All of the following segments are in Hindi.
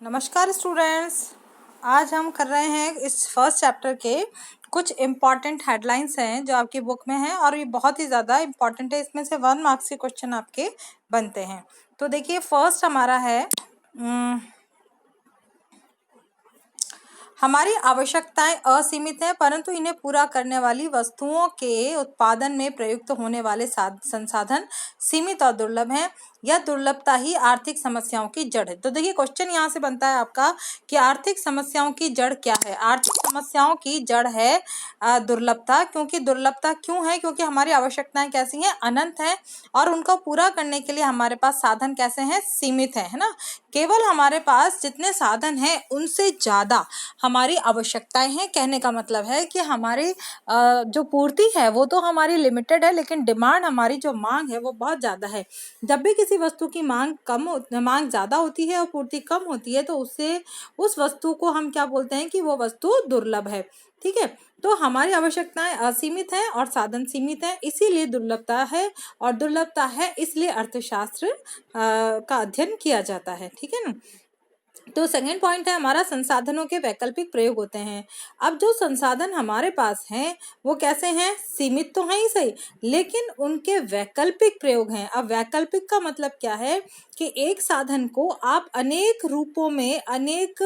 नमस्कार स्टूडेंट्स। आज हम कर रहे हैं इस फर्स्ट चैप्टर के कुछ इम्पॉर्टेंट हेडलाइंस हैं जो आपकी बुक में हैं और ये बहुत ही ज़्यादा इम्पॉर्टेंट है। इसमें से 1 मार्क्स के क्वेश्चन आपके बनते हैं। तो देखिए फर्स्ट हमारा है हमारी आवश्यकताएं असीमित हैं परंतु इन्हें पूरा करने वाली वस्तुओं के उत्पादन में प्रयुक्त होने वाले संसाधन सीमित और दुर्लभ हैं। यह दुर्लभता ही आर्थिक समस्याओं की जड़ है। तो देखिए क्वेश्चन यहाँ से बनता है आपका कि आर्थिक समस्याओं की जड़ क्या है। आर्थिक समस्याओं की जड़ है दुर्लभता। क्योंकि दुर्लभता क्यों है? क्योंकि हमारी आवश्यकताएं कैसी हैं? अनंत हैं और उनको पूरा करने के लिए हमारे पास साधन कैसे हैं? सीमित है ना। केवल हमारे पास जितने साधन हैं उनसे ज्यादा हमारी आवश्यकताएं हैं। कहने का मतलब है कि हमारी जो पूर्ति है वो तो हमारी लिमिटेड है, लेकिन डिमांड हमारी जो मांग है वो बहुत ज्यादा है। जब भी किसी वस्तु की मांग ज्यादा होती है और पूर्ति कम होती है तो उससे उस वस्तु को हम क्या बोलते हैं कि वो वस्तु दुर्लभ है। ठीक है, तो हमारी आवश्यकताएं असीमित हैं और साधन सीमित हैं, इसीलिए दुर्लभता है। और दुर्लभता है इसलिए अर्थशास्त्र का अध्ययन किया जाता है। ठीक है ना। तो सेकेंड पॉइंट है हमारा संसाधनों के वैकल्पिक प्रयोग होते हैं। अब जो संसाधन हमारे पास हैं वो कैसे हैं? सीमित तो हैं ही सही, लेकिन उनके वैकल्पिक प्रयोग हैं। अब वैकल्पिक का मतलब क्या है कि एक साधन को आप अनेक रूपों में अनेक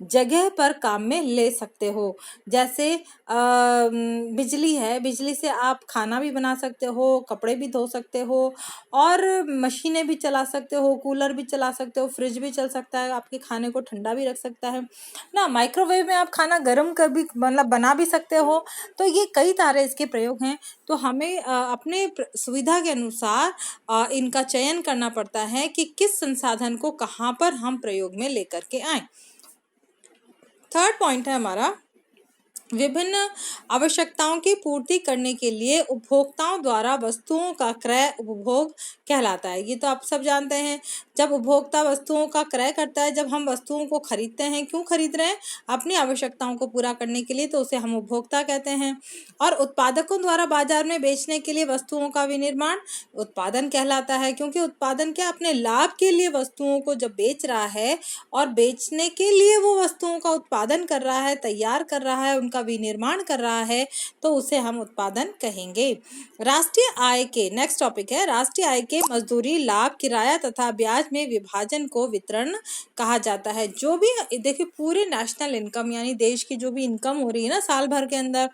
जगह पर काम में ले सकते हो। जैसे बिजली है, बिजली से आप खाना भी बना सकते हो, कपड़े भी धो सकते हो और मशीनें भी चला सकते हो, कूलर भी चला सकते हो, फ्रिज भी चल सकता है, आपके खाने को ठंडा भी रख सकता है ना। माइक्रोवेव में आप खाना गर्म कर भी मतलब बना भी सकते हो। तो ये कई तरह इसके प्रयोग हैं। तो हमें अपने सुविधा के अनुसार इनका चयन करना पड़ता है कि किस संसाधन को कहाँ पर हम प्रयोग में लेकर के आए। थर्ड पॉइंट है हमारा विभिन्न आवश्यकताओं की पूर्ति करने के लिए उपभोक्ताओं द्वारा वस्तुओं का क्रय उपभोग कहलाता है। ये तो आप सब जानते हैं। जब उपभोक्ता वस्तुओं का क्रय करता है, जब हम वस्तुओं को खरीदते हैं, क्यों खरीद रहे हैं? अपनी आवश्यकताओं को पूरा करने के लिए, तो उसे हम उपभोक्ता कहते हैं। और उत्पादकों द्वारा बाजार में बेचने के लिए वस्तुओं का विनिर्माण उत्पादन कहलाता है। क्योंकि उत्पादन क्या, अपने लाभ के लिए वस्तुओं को जब बेच रहा है और बेचने के लिए वो वस्तुओं का उत्पादन कर रहा है, तैयार कर रहा है, उनका विनिर्माण कर रहा है, तो उसे हम उत्पादन कहेंगे। राष्ट्रीय आय के नेक्स्ट टॉपिक है राष्ट्रीय आय के मजदूरी, लाभ, किराया तथा ब्याज में विभाजन को वितरण कहा जाता है। जो भी देखिए पूरे नेशनल इनकम यानी देश की जो भी इनकम हो रही है ना साल भर के अंदर,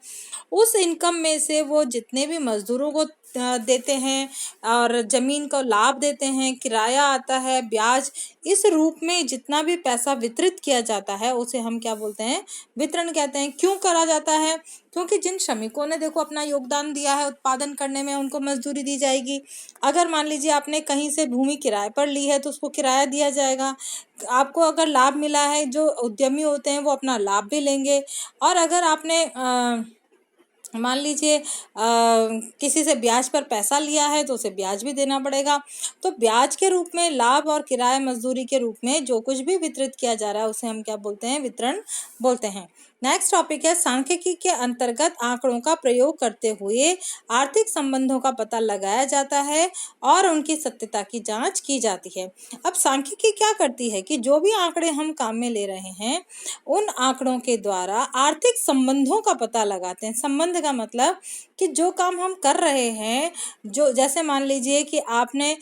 उस इनकम में से वो जितने भी मजदूरों को देते हैं और जमीन को लाभ देते हैं, किराया आता है, ब्याज, इस रूप में जितना भी पैसा वितरित किया जाता है उसे हम क्या बोलते हैं? वितरण कहते हैं। क्यों करा जाता है? क्योंकि जिन श्रमिकों ने देखो अपना योगदान दिया है उत्पादन करने में, उनको मजदूरी दी जाएगी। अगर मान लीजिए आपने कहीं से भूमि किराए पर ली है तो उसको किराया दिया जाएगा। आपको अगर लाभ मिला है, जो उद्यमी होते हैं वो अपना लाभ भी लेंगे। और अगर आपने मान लीजिए किसी से ब्याज पर पैसा लिया है तो उसे ब्याज भी देना पड़ेगा। तो ब्याज के रूप में, लाभ और किराया मजदूरी के रूप में जो कुछ भी वितरित किया जा रहा है उसे हम क्या बोलते हैं? वितरण बोलते हैं। नेक्स्ट टॉपिक है सांख्यिकी के अंतर्गत आंकड़ों का प्रयोग करते हुए आर्थिक संबंधों का पता लगाया जाता है और उनकी सत्यता की जांच की जाती है। अब सांख्यिकी क्या करती है कि जो भी आंकड़े हम काम में ले रहे हैं उन आंकड़ों के द्वारा आर्थिक संबंधों का पता लगाते हैं। संबंध का मतलब कि जो काम हम कर रहे हैं, जो जैसे मान लीजिए कि आपने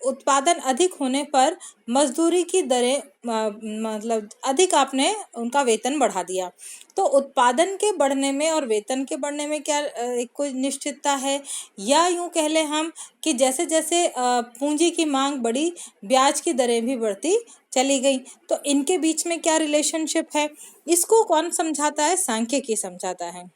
उत्पादन अधिक होने पर मजदूरी की दरें मतलब अधिक आपने उनका वेतन बढ़ा दिया, तो उत्पादन के बढ़ने में और वेतन के बढ़ने में क्या एक कोई निश्चितता है? या यूं कह ले हम कि जैसे जैसे पूंजी की मांग बढ़ी, ब्याज की दरें भी बढ़ती चली गई। तो इनके बीच में क्या रिलेशनशिप है? इसको कौन समझाता है? सांख्यिकी समझाता है।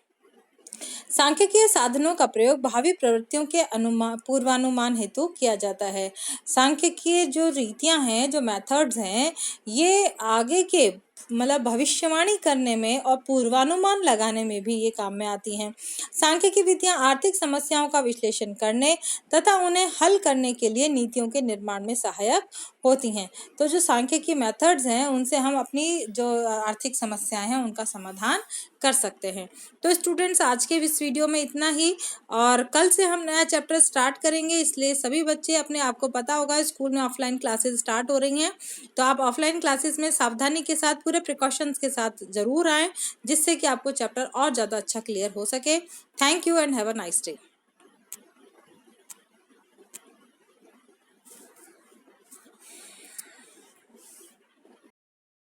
सांख्यिकीय साधनों का प्रयोग भावी प्रवृत्तियों के पूर्वानुमान हेतु किया जाता है। सांख्यिकीय जो रीतियां हैं, जो मेथड्स हैं, ये आगे के मतलब भविष्यवाणी करने में और पूर्वानुमान लगाने में भी ये काम में आती हैं। सांख्यिकी विधियां आर्थिक समस्याओं का विश्लेषण करने तथा उन्हें हल करने के लिए नीतियों के निर्माण में सहायक होती हैं। तो जो सांख्यिकी मेथड्स हैं उनसे हम अपनी जो आर्थिक समस्याएं हैं उनका समाधान कर सकते हैं। तो स्टूडेंट्स, आज के इस वीडियो में इतना ही, और कल से हम नया चैप्टर स्टार्ट करेंगे, इसलिए सभी बच्चे अपने आप को पता होगा स्कूल में ऑफलाइन क्लासेस स्टार्ट हो रही हैं, तो आप ऑफलाइन क्लासेस में सावधानी के साथ पूरे प्रिकॉशंस के साथ जरूर आएँ, जिससे कि आपको चैप्टर और ज़्यादा अच्छा क्लियर हो सके। Thank you and have a nice day.